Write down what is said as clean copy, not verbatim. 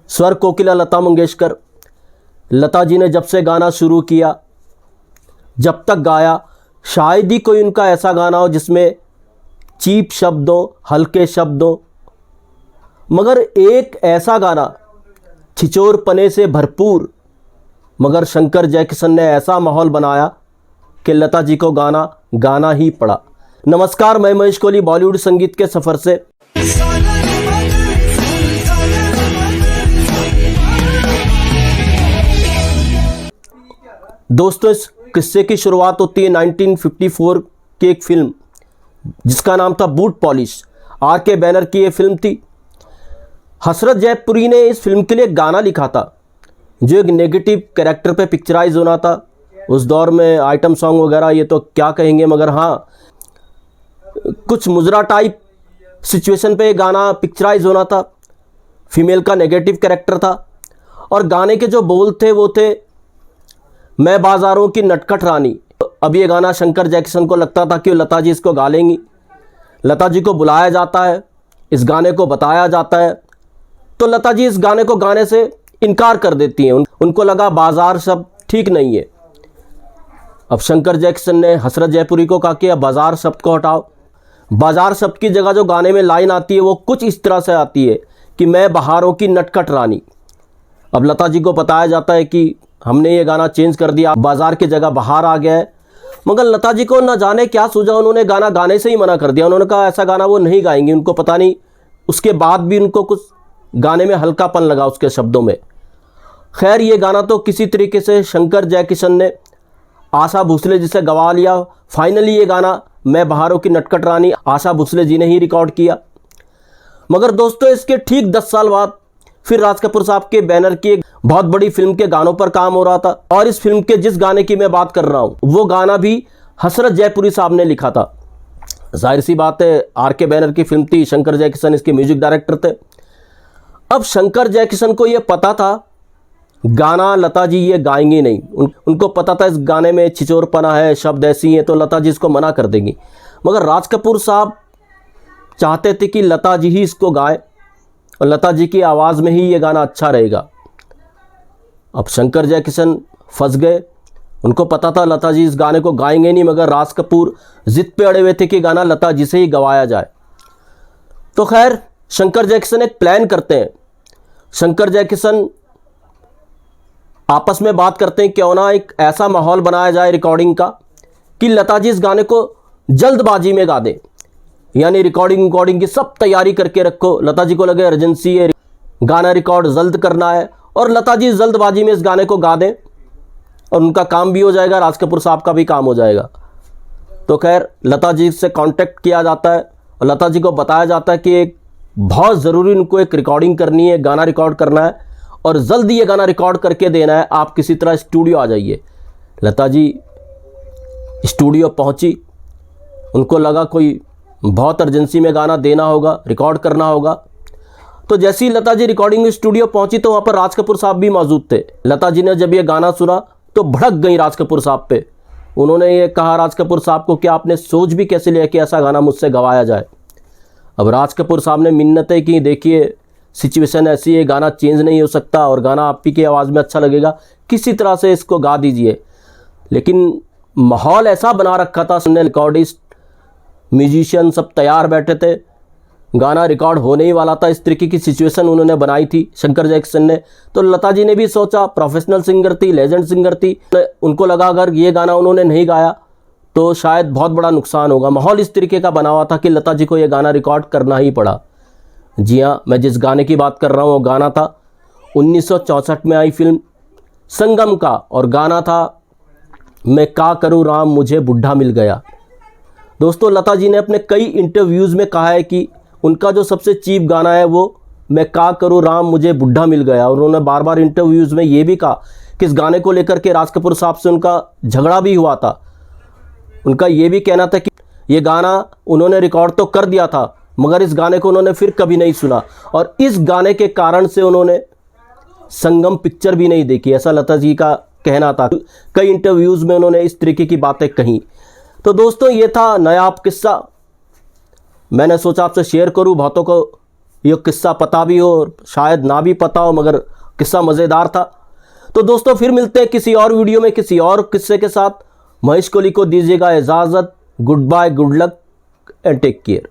स्वर कोकिला लता मंगेशकर। लता जी ने जब से गाना शुरू किया, जब तक गाया, शायद ही कोई उनका ऐसा गाना हो जिसमें चीप शब्दों, हल्के शब्दों, मगर एक ऐसा गाना छिचोरपने से भरपूर, मगर शंकर जयकिशन ने ऐसा माहौल बनाया कि लता जी को गाना गाना ही पड़ा। नमस्कार, मैं महेश कोहली बॉलीवुड संगीत के सफ़र से। दोस्तों, इस किस्से की शुरुआत होती है 1954 की एक फिल्म जिसका नाम था बूट पॉलिश। आर.के. बैनर की ये फिल्म थी। हसरत जयपुरी ने इस फिल्म के लिए गाना लिखा था जो एक नेगेटिव कैरेक्टर पे पिक्चराइज होना था। उस दौर में आइटम सॉन्ग वगैरह ये तो क्या कहेंगे, मगर हाँ, कुछ मुजरा टाइप सिचुएशन पे गाना पिक्चराइज होना था। फीमेल का नेगेटिव कैरेक्टर था और गाने के जो बोल थे वो थे, मैं बाज़ारों की नटखट रानी। अब ये गाना शंकर जयकिशन को लगता था कि लता जी इसको गा लेंगी। लता जी को बुलाया जाता है, इस गाने को बताया जाता है, तो लता जी इस गाने को गाने से इनकार कर देती हैं। उनको लगा बाज़ार शब्द ठीक नहीं है। अब शंकर जयकिशन ने हसरत जयपुरी को कहा कि अब बाज़ार शब्द को हटाओ। बाज़ार शब्द की जगह जो गाने में लाइन आती है वो कुछ इस तरह से आती है कि मैं बहारों की नटखट रानी। अब लता जी को बताया जाता है कि हमने ये गाना चेंज कर दिया, बाज़ार की जगह बाहर आ गया है, मगर लता जी को न जाने क्या सूझा, उन्होंने गाना गाने से ही मना कर दिया। उन्होंने कहा ऐसा गाना वो नहीं गाएंगी। उनको पता नहीं, उसके बाद भी उनको कुछ गाने में हल्कापन लगा उसके शब्दों में। खैर, ये गाना तो किसी तरीके से शंकर जयकिशन ने आशा भोसले जी से गवा लिया। फाइनली ये गाना मैं बहारों की नटखट रानी आशा भोसले जी ने ही रिकॉर्ड किया। मगर दोस्तों, इसके ठीक 10 साल बाद फिर राज कपूर साहब के बैनर की एक बहुत बड़ी फिल्म के गानों पर काम हो रहा था और इस फिल्म के जिस गाने की मैं बात कर रहा हूँ वो गाना भी हसरत जयपुरी साहब ने लिखा था। जाहिर सी बात है, आर.के. बैनर की फिल्म थी, शंकर जयकिशन इसके म्यूजिक डायरेक्टर थे। अब शंकर जयकिशन को ये पता था गाना लता जी ये गाएंगी नहीं। उनको पता था इस गाने में छिचोरपना है, शब्द ऐसी हैं, तो लता जी इसको मना कर देंगी। मगर राज कपूर साहब चाहते थे कि लता जी ही इसको गाएं और लता जी की आवाज़ में ही ये गाना अच्छा रहेगा। अब शंकर जयकिशन फंस गए। उनको पता था लता जी इस गाने को गाएंगे नहीं, मगर राज कपूर जिद पे अड़े हुए थे कि गाना लता जी से ही गवाया जाए। तो खैर, शंकर जयकिशन एक प्लान करते हैं। शंकर जयकिशन आपस में बात करते हैं क्यों ना एक ऐसा माहौल बनाया जाए रिकॉर्डिंग का कि लता जी इस गाने को जल्दबाजी में गा दें। यानी रिकॉर्डिंग की सब तैयारी करके रखो, लता जी को लगे अर्जेंसी है, गाना रिकॉर्ड जल्द करना है, और लता जी जल्दबाजी में इस गाने को गा दें और उनका काम भी हो जाएगा, राज कपूर साहब का भी काम हो जाएगा। तो खैर, लता जी से कांटेक्ट किया जाता है और लता जी को बताया जाता है कि एक बहुत ज़रूरी उनको एक रिकॉर्डिंग करनी है, गाना रिकॉर्ड करना है और जल्द ये गाना रिकॉर्ड करके देना है, आप किसी तरह स्टूडियो आ जाइए। लता जी स्टूडियो पहुंची। उनको लगा कोई बहुत अर्जेंसी में गाना देना होगा, रिकॉर्ड करना होगा। तो जैसे ही लता जी रिकॉर्डिंग स्टूडियो पहुंची तो वहाँ पर राज कपूर साहब भी मौजूद थे। लता जी ने जब ये गाना सुना तो भड़क गई राज कपूर साहब पे। उन्होंने ये कहा राज कपूर साहब को कि आपने सोच भी कैसे लिया कि ऐसा गाना मुझसे गवाया जाए। अब राज कपूर साहब ने मिन्नतें की, देखिए सिचुएशन ऐसी है, गाना चेंज नहीं हो सकता और गाना आप ही की आवाज़ में अच्छा लगेगा, किसी तरह से इसको गा दीजिए। लेकिन माहौल ऐसा बना रखा था, रिकॉर्डिस्ट, म्यूजिशियन सब तैयार बैठे थे, गाना रिकॉर्ड होने ही वाला था। इस तरीके की सिचुएशन उन्होंने बनाई थी शंकर जयकिशन ने। तो लता जी ने भी सोचा, प्रोफेशनल सिंगर थी, लेजेंड सिंगर थी, उनको लगा अगर ये गाना उन्होंने नहीं गाया तो शायद बहुत बड़ा नुकसान होगा। माहौल इस तरीके का बना हुआ था कि लता जी को ये गाना रिकॉर्ड करना ही पड़ा। जी हाँ, मैं जिस गाने की बात कर रहा हूँ वो गाना था 1964 में आई फिल्म संगम का, और गाना था मैं का करूँ राम मुझे बुढ़ा मिल गया। दोस्तों, लता जी ने अपने कई इंटरव्यूज़ में कहा है कि उनका जो सबसे चीप गाना है वो मैं का करूँ राम मुझे बुढ़ा मिल गया। और उन्होंने बार बार इंटरव्यूज़ में ये भी कहा कि इस गाने को लेकर के राज कपूर साहब से उनका झगड़ा भी हुआ था। उनका ये भी कहना था कि ये गाना उन्होंने रिकॉर्ड तो कर दिया था मगर इस गाने को उन्होंने फिर कभी नहीं सुना, और इस गाने के कारण से उन्होंने संगम पिक्चर भी नहीं देखी, ऐसा लता जी का कहना था। कई इंटरव्यूज़ में उन्होंने इस तरीके की बातें कहीं। तो दोस्तों, ये था नायाब किस्सा, मैंने सोचा आपसे शेयर करूं। बहुतों को ये किस्सा पता भी हो और शायद ना भी पता हो, मगर किस्सा मज़ेदार था। तो दोस्तों फिर मिलते हैं किसी और वीडियो में किसी और किस्से के साथ। महेश कोहली को दीजिएगा इजाज़त। Good bye, good luck and take care.